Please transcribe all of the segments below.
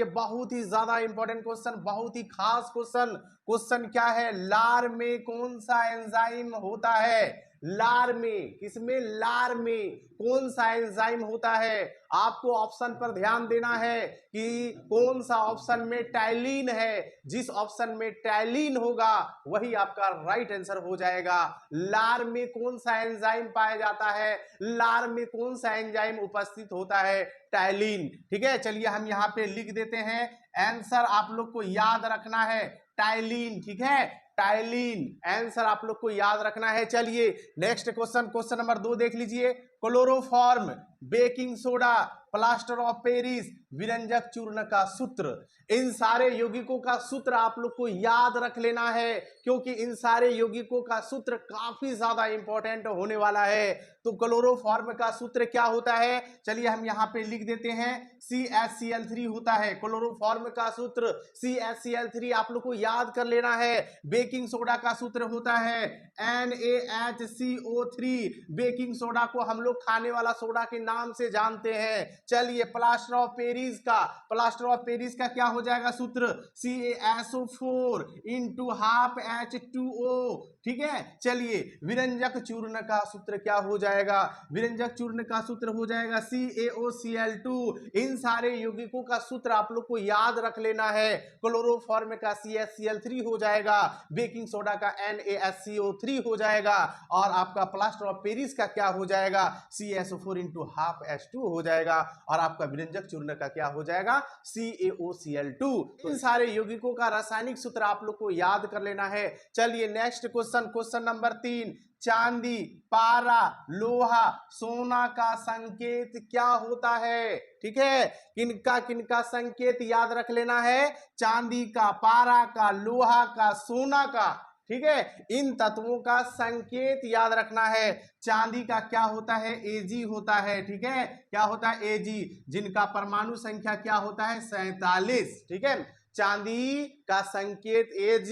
ये बहुत ही ज्यादा इंपॉर्टेंट क्वेश्चन, बहुत ही खास क्वेश्चन। क्वेश्चन क्या है, लार में कौन सा एंजाइम होता है? लार में, किसमें? लार में कौन सा एंजाइम होता है? आपको ऑप्शन पर ध्यान देना है कि कौन सा ऑप्शन में टाइलिन है। जिस ऑप्शन में टाइलिन होगा वही आपका राइट आंसर हो जाएगा। लार में कौन सा एंजाइम पाया जाता है? लार में कौन सा एंजाइम उपस्थित होता है? टाइलिन। ठीक है, चलिए हम यहां पे लिख देते हैं। आंसर आप लोग को याद रखना है टाइलिन। ठीक है, टाइलिन आंसर आप लोग को याद रखना है। चलिए नेक्स्ट क्वेश्चन, क्वेश्चन नंबर 2 देख लीजिए। Chloroform, baking soda, plaster of Paris, विरंजक चूर्ण का सूत्र। इन सारे यौगिकों का सूत्र आप लोग को याद रख लेना है, क्योंकि इन सारे यौगिकों का सूत्र काफी ज्यादा इंपॉर्टेंट होने वाला है। तो क्लोरोफॉर्म का सूत्र क्या होता है? चलिए हम यहां पे लिख देते हैं, CaCl3 होता है क्लोरोफॉर्म का सूत्र। CaCl3 आप लोग को याद कर लेना है। बेकिंग सोडा का सूत्र होता है NaHCO3। बेकिंग सोडा को हम लोग खाने वाला सोडा के नाम से जानते हैं। चलिए प्लास्टर ऑफ पेरिस का, प्लास्टर ऑफ पेरिस का क्या हो जाएगा सूत्र? CaSO4 into half H2O। ठीक है, चलिए विरंजक चूर्ण का सूत्र क्या हो जाएगा? विरंजक चूर्ण का सूत्र हो जाएगा CaOCl2। इन सारे यौगिकों का सूत्र आप लोग को याद रख लेना है। क्लोरोफॉर्म का CaCl3 हो जाएगा, बेकिंग सोडा का NaSCO3 हो जाएगा, और आपका प्लास्टर ऑफ पेरिस का क्या हो जाएगा? CaSO4 इंटू हाफ H2 हो जाएगा, और आपका विरंजक चूर्ण का क्या हो जाएगा? CaOCl2। इन सारे यौगिकों का रासायनिक सूत्र आप लोग को याद कर लेना है। चलिए नेक्स्ट क्वेश्चन, क्वेश्चन नंबर 3। चांदी, पारा, लोहा, सोना का संकेत क्या होता है? ठीक है, किनका किनका संकेत याद रख लेना है? चांदी का, पारा का, लोहा का, सोना का। ठीक है, इन तत्वों का संकेत याद रखना है। चांदी का क्या होता है? Ag होता है। ठीक है, क्या होता है? Ag, जिनका परमाणु संख्या क्या होता है? 47। ठीक है, चांदी का संकेत Ag,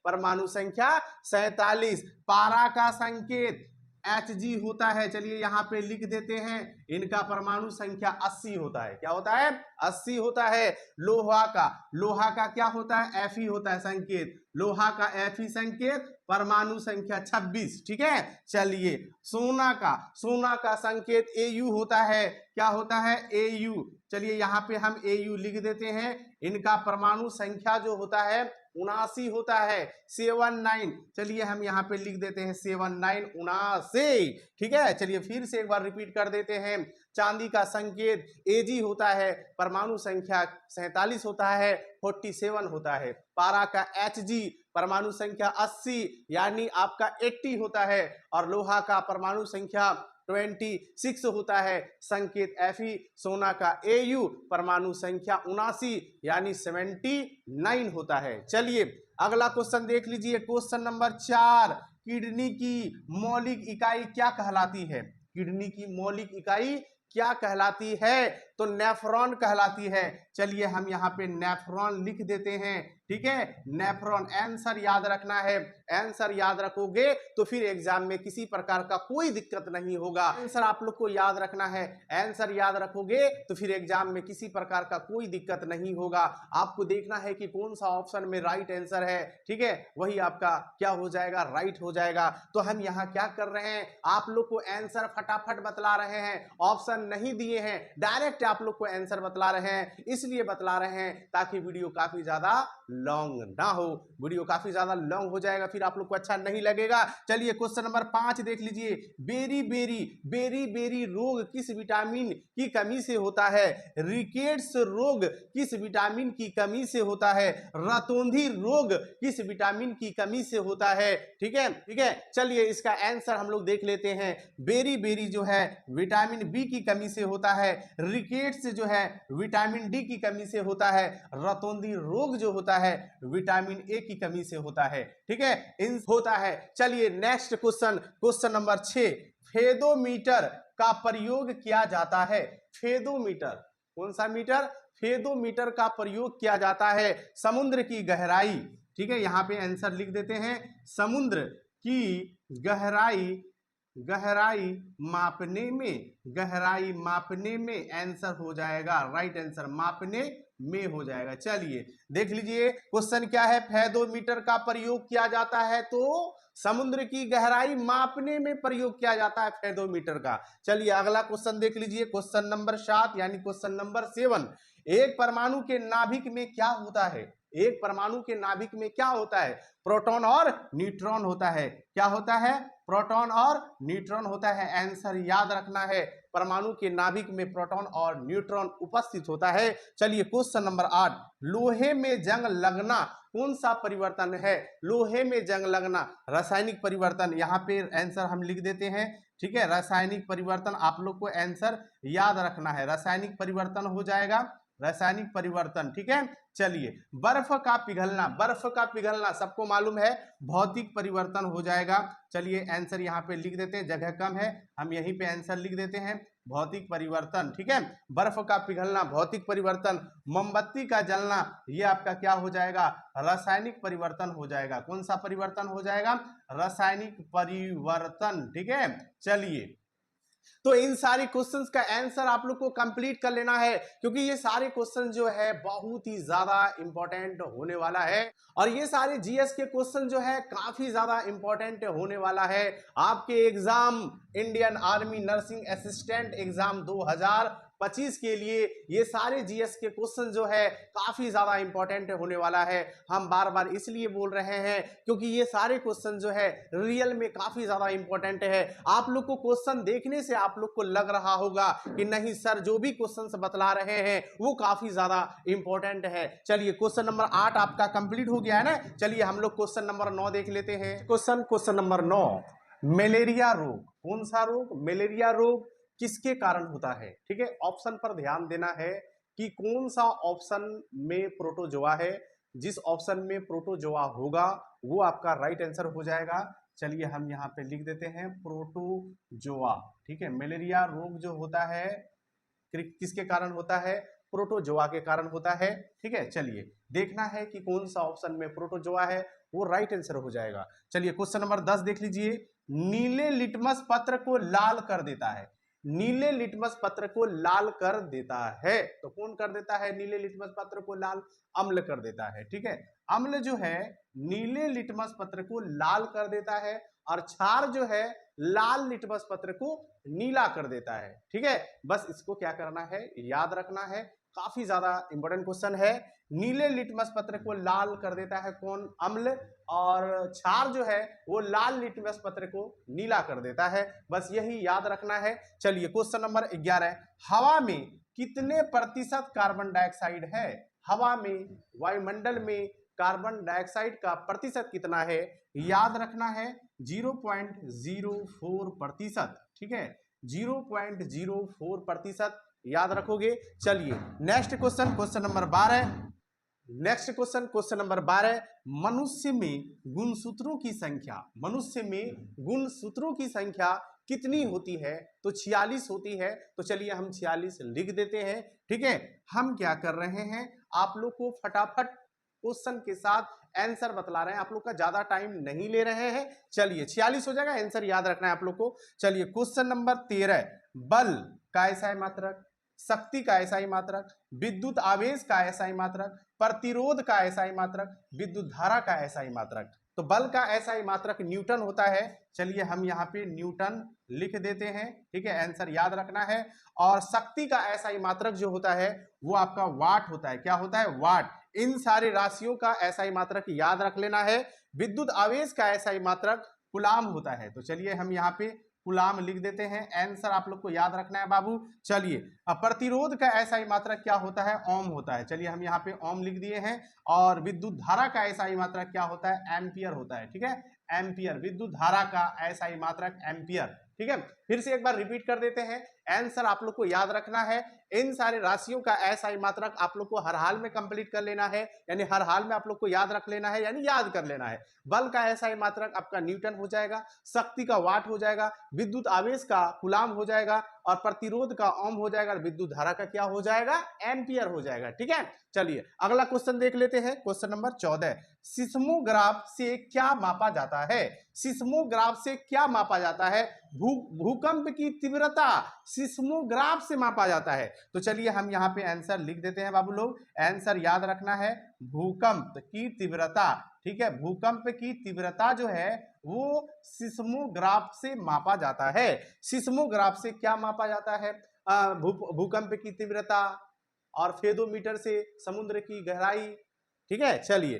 परमाणु संख्या 47। पारा का संकेत Hg होता है, चलिए यहां पे लिख देते हैं, इनका परमाणु संख्या 80 होता है। क्या होता है? 80 होता है। लोहा का, लोहा का क्या होता है? Fe होता है संकेत। लोहा का Fe संकेत, परमाणु संख्या 26। ठीक है, चलिए सोना का, सोना का संकेत Au होता है। क्या होता है? Au। चलिए यहां पे हम Au लिख देते हैं। इनका परमाणु संख्या जो होता है 79 होता है, 79। चलिए हम यहाँ पे लिख देते हैं 79, 79। ठीक है, चलिए फिर से एक बार रिपीट कर देते हैं। चांदी का संकेत Ag होता है, परमाणु संख्या 47 होता है, 47 होता है। पारा का Hg, परमाणु संख्या 80 यानी आपका 80 होता है, और लोहा का परमाणु संख्या 26 होता है, संकेत Fe। सोना का Au, परमाणु संख्या 79 यानी 79 होता है। चलिए अगला क्वेश्चन देख लीजिए, क्वेश्चन नंबर 4। किडनी की मौलिक इकाई क्या कहलाती है? किडनी की मौलिक इकाई क्या कहलाती है? तो नेफ्रॉन कहलाती है। चलिए हम यहाँ पे नेफ्रॉन लिख देते हैं। ठीक है, नेफ्रॉन आंसर याद रखना है। आंसर याद रखोगे तो फिर एग्जाम में किसी प्रकार का कोई दिक्कत नहीं होगा। आंसर आप लोग को याद रखना है। आंसर याद रखोगे तो फिर एग्जाम में किसी प्रकार का कोई दिक्कत नहीं होगा। आपको देखना है कि कौन सा ऑप्शन में राइट आंसर है। ठीक है, वही आपका क्या हो जाएगा? राइट हो जाएगा। तो हम यहाँ क्या कर रहे हैं, आप लोग को आंसर फटाफट बतला रहे हैं, ऑप्शन नहीं दिए हैं, डायरेक्ट आप लोग को आंसर बतला रहे हैं। इसलिए बतला रहे हैं ताकि वीडियो काफी ज्यादा लॉन्ग ना हो। वीडियो काफी ज्यादा लॉन्ग हो जाएगा फिर आप लोग को अच्छा नहीं लगेगा। चलिए क्वेश्चन नंबर 5 देख लीजिए। बेरी बेरी, बेरी बेरी रोग किस विटामिन की कमी से होता है? रिकेट्स रोग किस विटामिन की कमी से होता है? रतौंधी रोग किस विटामिन की कमी से होता है? ठीक है, ठीक है, चलिए इसका आंसर हम लोग देख लेते हैं। बेरी बेरी जो है विटामिन बी की कमी से होता है, रिकेट्स जो है विटामिन डी की कमी से होता है, रतौंधी रोग जो होता है विटामिन ए की कमी से होता है। ठीक है, इन होता है। चलिए next question, question number 6। Fathometer का प्रयोग किया जाता है? फेदोमीटर, कौन सा मीटर? फेदोमीटर का प्रयोग किया जाता है समुद्र की गहराई। ठीक है, यहां पे आंसर लिख देते हैं, समुद्र की गहराई, गहराई मापने में, गहराई मापने में आंसर हो जाएगा राइट आंसर, मापने में हो जाएगा। चलिए देख लीजिए क्वेश्चन क्या है, फेदोमीटर का प्रयोग किया जाता है तो समुद्र की गहराई मापने में प्रयोग किया जाता है फेदोमीटर का। चलिए अगला क्वेश्चन देख लीजिए, क्वेश्चन नंबर 7 यानी क्वेश्चन नंबर 7। एक परमाणु के नाभिक में क्या होता है? एक परमाणु के नाभिक में क्या होता है? प्रोटॉन और न्यूट्रॉन होता है। क्या होता है? प्रोटॉन और न्यूट्रॉन होता है। आंसर याद रखना है, परमाणु के नाभिक में प्रोटॉन और न्यूट्रॉन उपस्थित होता है। चलिए क्वेश्चन नंबर 8, लोहे में जंग लगना कौन सा परिवर्तन है? लोहे में जंग लगना रासायनिक परिवर्तन, यहाँ पे आंसर हम लिख देते हैं। ठीक है, रासायनिक परिवर्तन आप लोग को आंसर याद रखना है, रासायनिक परिवर्तन हो जाएगा, रासायनिक परिवर्तन। ठीक है, चलिए बर्फ का पिघलना, बर्फ का पिघलना सबको मालूम है भौतिक परिवर्तन हो जाएगा। चलिए आंसर यहाँ पे लिख देते हैं, जगह कम है हम यहीं पे आंसर लिख देते हैं, भौतिक परिवर्तन। ठीक है, बर्फ का पिघलना भौतिक परिवर्तन। मोमबत्ती का जलना ये आपका क्या हो जाएगा? रासायनिक परिवर्तन हो जाएगा। कौन सा परिवर्तन हो जाएगा? रासायनिक परिवर्तन। ठीक है, चलिए तो इन सारे क्वेश्चंस का आंसर आप लोग को कंप्लीट कर लेना है, क्योंकि ये सारे क्वेश्चन जो है बहुत ही ज्यादा इंपॉर्टेंट होने वाला है और ये सारे जीएस के क्वेश्चन जो है काफी ज्यादा इंपॉर्टेंट होने वाला है आपके exam Indian army nursing assistant exam 2025 के लिए। ये सारे जीएस के क्वेश्चन जो है काफी ज्यादा इंपॉर्टेंट होने वाला है। हम बार बार इसलिए बोल रहे हैं क्योंकि ये सारे क्वेश्चन जो है रियल में काफी ज्यादा इंपॉर्टेंट है। आप लोग को क्वेश्चन देखने से आप लोग को लग रहा होगा कि नहीं सर जो भी क्वेश्चन बतला रहे हैं वो काफी ज्यादा इंपॉर्टेंट है। चलिए क्वेश्चन नंबर 8 आपका कंप्लीट हो गया है ना। चलिए हम लोग क्वेश्चन नंबर 9 देख लेते हैं। क्वेश्चन नंबर 9, मलेरिया रोग, कौन सा रोग? मलेरिया रोग किसके कारण होता है? ठीक है, ऑप्शन पर ध्यान देना है कि कौन सा ऑप्शन में प्रोटोजोआ है। जिस ऑप्शन में प्रोटोजोआ होगा वो आपका राइट आंसर हो जाएगा। चलिए हम यहाँ पे लिख देते हैं प्रोटोजोआ। ठीक है, मलेरिया रोग जो होता है किसके कारण होता है? प्रोटोजोआ के कारण होता है। ठीक है, चलिए देखना है कि कौन सा ऑप्शन में प्रोटोजोआ है, वो राइट आंसर हो जाएगा। चलिए क्वेश्चन नंबर 10 देख लीजिए, नीले लिटमस पत्र को लाल कर देता है। नीले लिटमस पत्र को लाल कर देता है तो कौन कर देता है नीले लिटमस पत्र को लाल? अम्ल कर देता है। ठीक है, अम्ल जो है नीले लिटमस पत्र को लाल कर देता है और क्षार जो है लाल लिटमस पत्र को नीला कर देता है। ठीक है, बस इसको क्या करना है, याद रखना है, काफी ज्यादा इंपॉर्टेंट क्वेश्चन है। नीले लिटमस पत्र को लाल कर देता है कौन? अम्ल, और क्षार जो है वो लाल लिटमस पत्र को नीला कर देता है, बस यही याद रखना है। चलिए क्वेश्चन नंबर 11, हवा में कितने प्रतिशत कार्बन डाइऑक्साइड है? हवा में, वायुमंडल में कार्बन डाइऑक्साइड का प्रतिशत कितना है? याद रखना है 0.04%। ठीक है, 0.04% याद रखोगे। चलिए next question, question number 12। Next question number 12, मनुष्य में गुणसूत्रों की संख्या, मनुष्य में गुणसूत्रों की संख्या कितनी होती है? तो 46 होती है। तो चलिए हम 46 लिख देते हैं। ठीक है, हम क्या कर रहे हैं, आप लोग को फटाफट क्वेश्चन के साथ आंसर बतला रहे हैं, आप लोग का ज्यादा टाइम नहीं ले रहे हैं। चलिए 46 हो जाएगा, आंसर याद रखना है आप लोग को। चलिए क्वेश्चन नंबर 13, बल का एसआई मात्रक, शक्ति का एसआई मात्रक, विद्युत आवेश का एसआई मात्रक, प्रतिरोध का एसआई मात्रक, विद्युत धारा का एसआई मात्रक। तो बल का एसआई मात्रक न्यूटन होता है। चलिए हम यहाँ पे न्यूटन लिख देते हैं। ठीक है, आंसर याद रखना है। और शक्ति का एसआई मात्रक जो होता है वो आपका वाट होता है। क्या होता है? वाट। इन सारी राशियों का एसआई मात्रक याद रख लेना है। विद्युत आवेश का एसआई मात्रक कूलाम होता है। तो चलिए हम यहाँ पे कूलाम लिख देते हैं, आंसर आप लोग को याद रखना है बाबू। चलिए अब प्रतिरोध का एसआई मात्रक क्या होता है? ओम होता है। चलिए हम यहाँ पे ओम लिख दिए हैं। और विद्युत धारा का एसआई मात्रक क्या होता है? एम्पियर होता है। ठीक है, एम्पियर, विद्युत धारा का एसआई मात्रक एम्पियर। ठीक है, फिर से एक बार रिपीट कर देते हैं, आंसर आप लोग को याद रखना है। इन सारे राशियों का एसआई मात्रक आप लोग को हर हाल में कंप्लीट कर लेना है, यानी हर हाल में आप लोग को याद रख लेना है, यानी याद कर लेना है। बल का एसआई मात्रक आपका न्यूटन हो जाएगा, शक्ति का वाट हो जाएगा, विद्युत आवेश का कूलाम हो जाएगा, और प्रतिरोध का ओम हो जाएगा, और विद्युत धारा का क्या हो जाएगा? एम्पियर हो जाएगा। ठीक है, चलिए अगला क्वेश्चन देख लेते हैं। क्वेश्चन नंबर 14, सिस्मोग्राफ से क्या मापा जाता है? सिस्मोग्राफ से क्या मापा जाता है? भूकंप की तीव्रता सिस्मोग्राफ से मापा जाता है। तो चलिए हम यहाँ पे आंसर लिख देते हैं बाबू लोग। आंसर याद रखना है भूकंप की तीव्रता, ठीक है। भूकंप की तीव्रता जो है वो सिस्मोग्राफ से मापा जाता है। सिस्मोग्राफ से क्या मापा जाता है? भूकंप की तीव्रता, और फेदोमीटर से समुद्र की गहराई, ठीक है। चलिए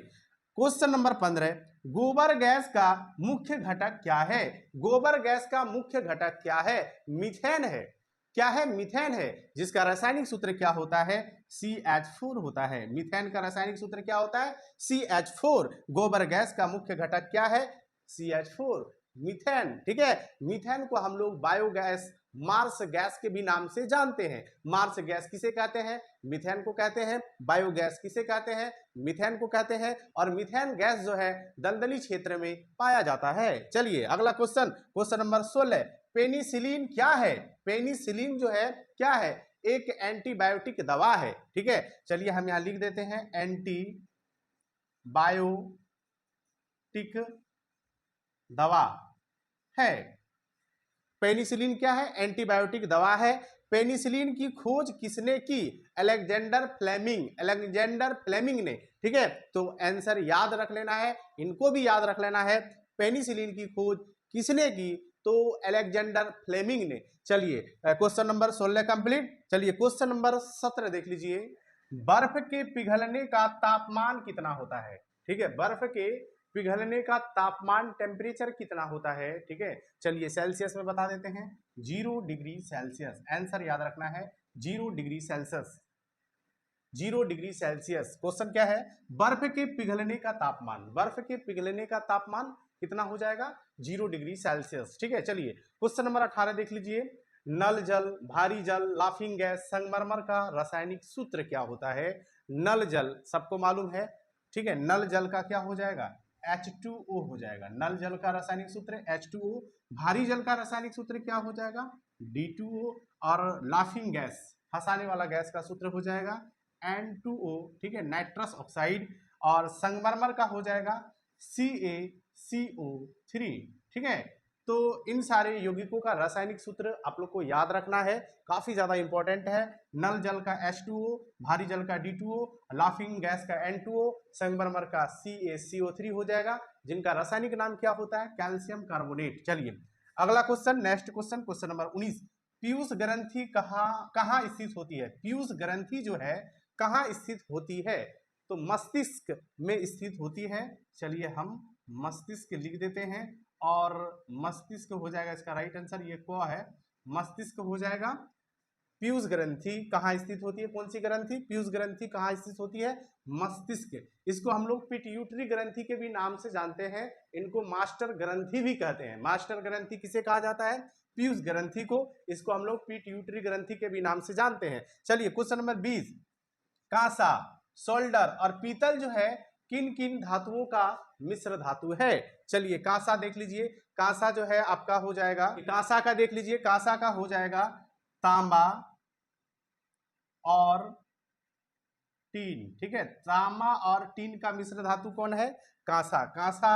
क्वेश्चन नंबर 15, गोबर गैस का मुख्य घटक क्या है? गोबर गैस का मुख्य घटक क्या है? मीथेन है। क्या है? मीथेन है, जिसका रासायनिक सूत्र क्या होता है? CH4 होता है। मीथेन का रासायनिक सूत्र क्या होता है? CH4। गोबर गैस का मुख्य घटक क्या है? CH4, मीथेन, ठीक है। मीथेन को हम लोग बायोगैस, मार्स गैस के भी नाम से जानते हैं। मार्स गैस किसे कहते हैं? मीथेन को कहते हैं। बायोगैस किसे कहते हैं? मीथेन को कहते हैं। और मीथेन गैस जो है दलदली क्षेत्र में पाया जाता है। चलिए अगला क्वेश्चन, क्वेश्चन नंबर 16, पेनिसिलिन क्या है? पेनिसिलिन जो है क्या है? एक एंटीबायोटिक दवा है, ठीक है। चलिए हम यहां लिख देते हैं एंटीबायोटिक दवा है। पेनिसिलिन क्या है? एंटीबायोटिक दवा है। पेनिसिलिन की खोज किसने की? अलेक्जेंडर फ्लेमिंग, अलेक्जेंडर फ्लेमिंग ने, ठीक है। तो आंसर याद रख लेना है, इनको भी याद रख लेना है। पेनिसिलिन की खोज किसने की? तो अलेक्जेंडर फ्लेमिंग ने। चलिए क्वेश्चन नंबर 16 कंप्लीट। चलिए क्वेश्चन नंबर 17 देख लीजिए, बर्फ के पिघलने का तापमान कितना होता है? ठीक है, बर्फ के पिघलने का तापमान टेम्परेचर कितना होता है? ठीक है, चलिए सेल्सियस में बता देते हैं, 0 डिग्री सेल्सियस। आंसर याद रखना है 0 degree Celsius, 0 degree Celsius. Question क्या है? बर्फ के पिघलने का तापमान, बर्फ के पिघलने का तापमान कितना हो जाएगा? 0 डिग्री सेल्सियस, ठीक है। चलिए क्वेश्चन नंबर 18 देख लीजिए, नल जल, भारी जल, लाफिंग गैस, संगमरमर का रासायनिक सूत्र क्या होता है? नल जल सबको मालूम है, ठीक है। नल जल का क्या हो जाएगा? H2O हो जाएगा। नल जल का रासायनिक सूत्र H2O। भारी जल का रासायनिक सूत्र क्या हो जाएगा? D2O। और लाफिंग गैस, हंसाने वाला गैस का सूत्र हो जाएगा N2O, ठीक है, नाइट्रस ऑक्साइड। और संगमरमर का हो जाएगा CaCO3, ठीक है। तो इन सारे यौगिकों का रासायनिक सूत्र आप लोग को याद रखना है, काफी ज्यादा इंपॉर्टेंट है। नल जल का H2O, भारी जल का D2O, लाफिंग गैस का N2O, संगमरमर का CaCO3 हो जाएगा, जिनका रासायनिक नाम क्या होता है? Calcium carbonate. चलिए अगला question, next question, question number 19, Piyush ग्रंथि कहाँ स्थित होती है? पीयूष ग्रंथि जो है कहाँ स्थित होती है? तो मस्तिष्क में स्थित होती है। चलिए हम मस्तिष्क लिख देते हैं, और मस्तिष्क हो जाएगा इसका राइट आंसर, ये क्या है? मस्तिष्क हो जाएगा। पीयूष ग्रंथि कहाँ स्थित होती है? कौन सी ग्रंथि? पीयूष ग्रंथि कहाँ स्थित होती है? मस्तिष्क। इसको हम लोग पिट्यूटरी ग्रंथि के भी नाम से जानते हैं, इनको मास्टर ग्रंथि भी कहते हैं। मास्टर ग्रंथि किसे कहा जाता है? पीयूष ग्रंथि को। इसको हम लोग पिट्यूटरी ग्रंथि के भी नाम से जानते हैं। चलिए क्वेश्चन नंबर 20, कांसा, सोल्डर और पीतल जो है किन किन धातुओं का मिश्र धातु है? चलिए कांसा देख लीजिए, कांसा जो है आपका हो जाएगा, कांसा का देख लीजिए, कांसा का हो जाएगा तांबा और टीन, ठीक है। तांबा और टीन का मिश्र धातु कौन है? कांसा। कांसा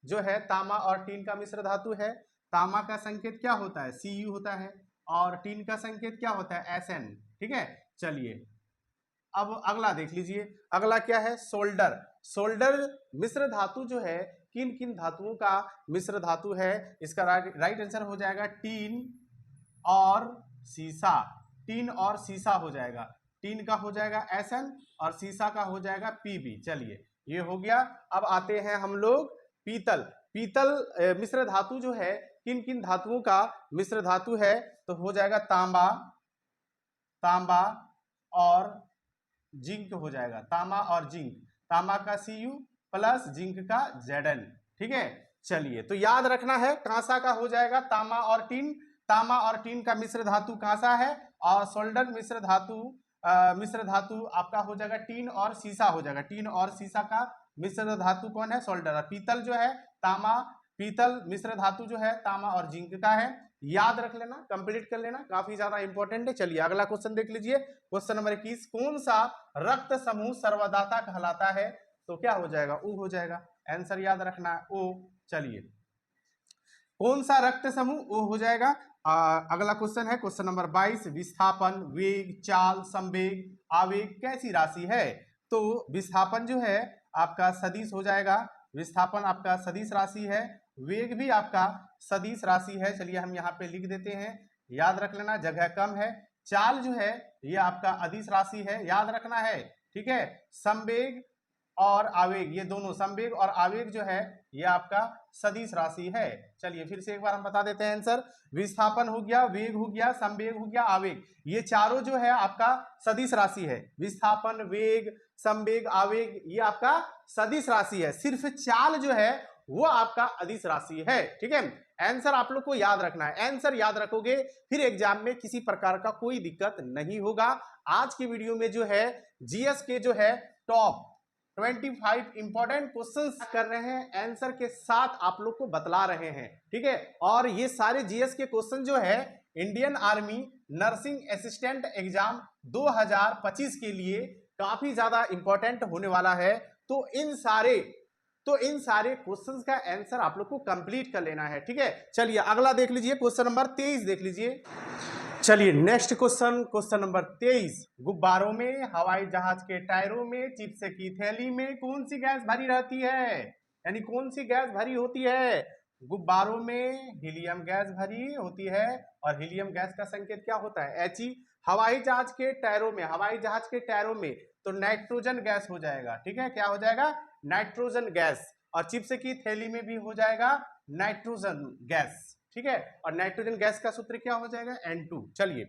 जो है तांबा और टीन का मिश्र धातु है। तांबा का संकेत क्या होता है? Cu होता है, और टीन का संकेत क्या होता है? Sn, ठीक है। चलिए अब अगला देख लीजिए, अगला क्या है? सोल्डर। सोल्डर मिश्र धातु जो है किन किन धातुओं का मिश्र धातु है? इसका राइट आंसर हो जाएगा टीन और सीसा। टीन और सीसा हो जाएगा, टीन का हो जाएगा Sn और सीसा का हो जाएगा Pb। चलिए ये हो गया। अब आते हैं हम लोग पीतल। पीतल मिश्र धातु जो है किन किन धातुओं का मिश्र धातु है? तो हो जाएगा तांबा, तांबा और जिंक हो जाएगा, तांबा और जिंक। तांबा का Cu प्लस जिंक का Zn, ठीक है। चलिए तो याद रखना है, कांसा का हो जाएगा तांबा और टीन। तांबा और टीन का मिश्र धातु कांसा है, और सोल्डर मिश्र धातु आपका हो जाएगा टीन और सीसा हो जाएगा। टीन और सीसा का मिश्र धातु कौन है? सोल्डर। और पीतल जो है तांबा, पीतल मिश्र धातु जो है तांबा और जिंक का है। याद रख लेना, कंप्लीट कर लेना, काफी ज्यादा इंपॉर्टेंट है। चलिए अगला क्वेश्चन देख लीजिए, क्वेश्चन नंबर 21, कौन सा रक्त समूह सर्वदाता कहलाता है? तो क्या हो जाएगा? O हो जाएगा। आंसर याद रखना है O। चलिए कौन सा रक्त समूह? O हो जाएगा। अगला क्वेश्चन है क्वेश्चन नंबर 22, विस्थापन, वेग, चाल, संवेग, आवेग कैसी राशि है? तो विस्थापन जो है आपका सदिश हो जाएगा, विस्थापन आपका सदिश राशि है, वेग भी आपका सदिश राशि है। चलिए हम यहाँ पे लिख देते हैं, याद रख लेना, जगह कम है। चाल जो है ये आपका अदिश राशि है, याद रखना है, ठीक है। संवेग और आवेग, ये दोनों संवेग और आवेग जो है ये आपका सदिश राशि है। चलिए फिर से एक बार हम बता देते हैं आंसर, विस्थापन हो गया, वेग हो गया, संवेग हो गया, आवेग, ये चारों जो है आपका सदिश राशि है। विस्थापन, वेग, संवेग, आवेग ये आपका सदिश राशि है। सिर्फ चाल जो है वो आपका अदिश राशि है, ठीक है। आंसर आप लोग को याद रखना है, आंसर याद रखोगे फिर एग्जाम में किसी प्रकार का कोई दिक्कत नहीं होगा। आज की वीडियो में जो है जीएस के जो है टॉप 25 इंपॉर्टेंट क्वेश्चंस कर रहे हैं, आंसर के साथ आप लोग को बतला रहे हैं, ठीक है। और ये सारे जीएस के क्वेश्चन जो है Indian army nursing assistant exam 2025 के लिए काफी ज्यादा इंपॉर्टेंट होने वाला है। तो इन सारे क्वेश्चंस का आंसर आप लोग को कंप्लीट कर लेना है, ठीक है। चलिए अगला देख लीजिए, क्वेश्चन नंबर 23 देख लीजिए। चलिए नेक्स्ट क्वेश्चन, क्वेश्चन नंबर 23, गुब्बारों में, हवाई जहाज के टायरों में, चिप्स की थैली में कौन सी गैस भरी रहती है? यानी कौन सी गैस भरी होती है? गुब्बारों में हीलियम गैस भरी होती है, और हीलियम गैस का संकेत क्या होता है? He। हवाई जहाज के टायरों में, हवाई जहाज के टायरों में तो नाइट्रोजन गैस हो जाएगा, ठीक है। क्या हो जाएगा? Nitrogen gas. और चिप्स की थैली में भी हो जाएगा नाइट्रोजन गैस, ठीक है। और नाइट्रोजन गैस का सूत्र क्या हो जाएगा? N2। चलिए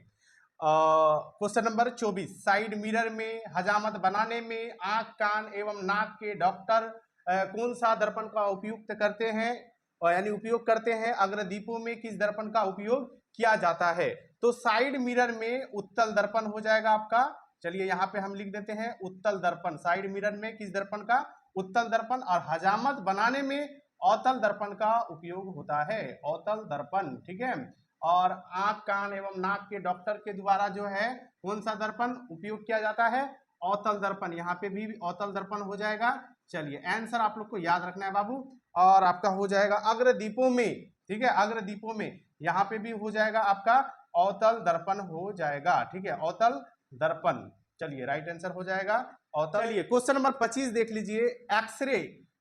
क्वेश्चन नंबर 24, साइड मिरर में, हजामत बनाने में, आंख, कान एवं नाक के डॉक्टर कौन सा दर्पण का उपयुक्त करते हैं, और यानी उपयोग करते हैं? अग्रदीपों में किस दर्पण का उपयोग किया जाता है? तो साइड मिरर में उत्तल दर्पण हो जाएगा आपका। चलिए यहाँ पे हम लिख देते हैं उत्तल दर्पण, साइड मिरर में किस दर्पण का? उत्तल दर्पण। और हजामत बनाने में अवतल दर्पण का उपयोग होता है, अवतल दर्पण, ठीक है। और आंख, कान एवं नाक के डॉक्टर के द्वारा जो है कौन सा दर्पण उपयोग किया जाता है? अवतल दर्पण। यहाँ पे भी अवतल दर्पण हो जाएगा। चलिए आंसर आप लोग को याद रखना है बाबू। और आपका हो जाएगा अग्रदीपों में, ठीक है, अग्रदीपों में यहाँ पे भी हो जाएगा आपका अवतल दर्पण हो जाएगा, ठीक है, अवतल दर्पण। चलिए राइट आंसर हो जाएगा अवतल। चलिए क्वेश्चन नंबर 25 देख लीजिए, एक्सरे,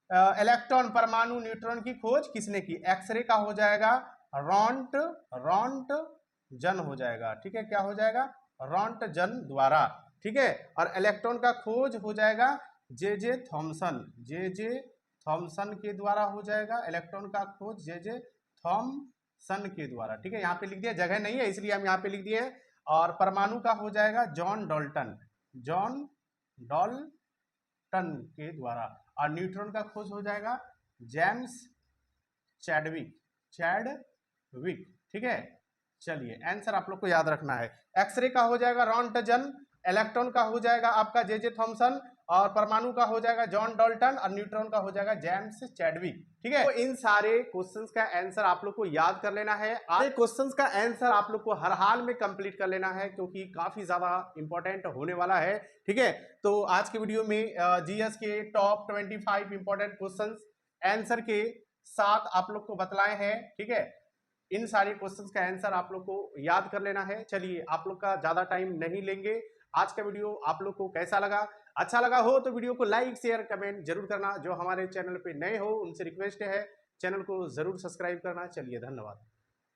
इलेक्ट्रॉन, परमाणु, न्यूट्रॉन की खोज किसने की? एक्सरे का हो जाएगा रॉन्टजन हो जाएगा, ठीक है। क्या हो जाएगा? रॉन्टजन द्वारा, ठीक है। और इलेक्ट्रॉन का खोज हो जाएगा जे थॉमसन, जे थॉमसन के द्वारा हो जाएगा। इलेक्ट्रॉन का खोज जे थॉमसन के द्वारा, ठीक है। यहाँ पे लिख दिया, जगह नहीं है इसलिए हम यहाँ पे लिख दिए। और परमाणु का हो जाएगा जॉन डाल्टन के द्वारा। और न्यूट्रॉन का खोज हो जाएगा जेम्स चैडविक, ठीक है। चलिए आंसर आप लोग को याद रखना है, एक्सरे का हो जाएगा रॉन्टजन, इलेक्ट्रॉन का हो जाएगा आपका जे थॉमसन, और परमाणु का हो जाएगा जॉन डाल्टन, और न्यूट्रॉन का हो जाएगा जेम्स चैडविक, ठीक है। तो इन सारे क्वेश्चंस का आंसर आप लोग को याद कर लेना है। आज क्वेश्चंस का आंसर आप लोग को हर हाल में कंप्लीट कर लेना है, क्योंकि काफी ज्यादा इंपॉर्टेंट होने वाला है, ठीक है। तो आज की वीडियो में जीएस के टॉप 25 इंपॉर्टेंट क्वेश्चंस आंसर के साथ आप लोग को बतलाए हैं, ठीक है। इन सारे क्वेश्चंस का आंसर आप लोग को याद कर लेना है। चलिए आप लोग का ज्यादा टाइम नहीं लेंगे। आज का वीडियो आप लोग को कैसा लगा? अच्छा लगा हो तो वीडियो को लाइक, शेयर, कमेंट जरूर करना। जो हमारे चैनल पे नए हो उनसे रिक्वेस्ट है चैनल को जरूर सब्सक्राइब करना। चलिए धन्यवाद।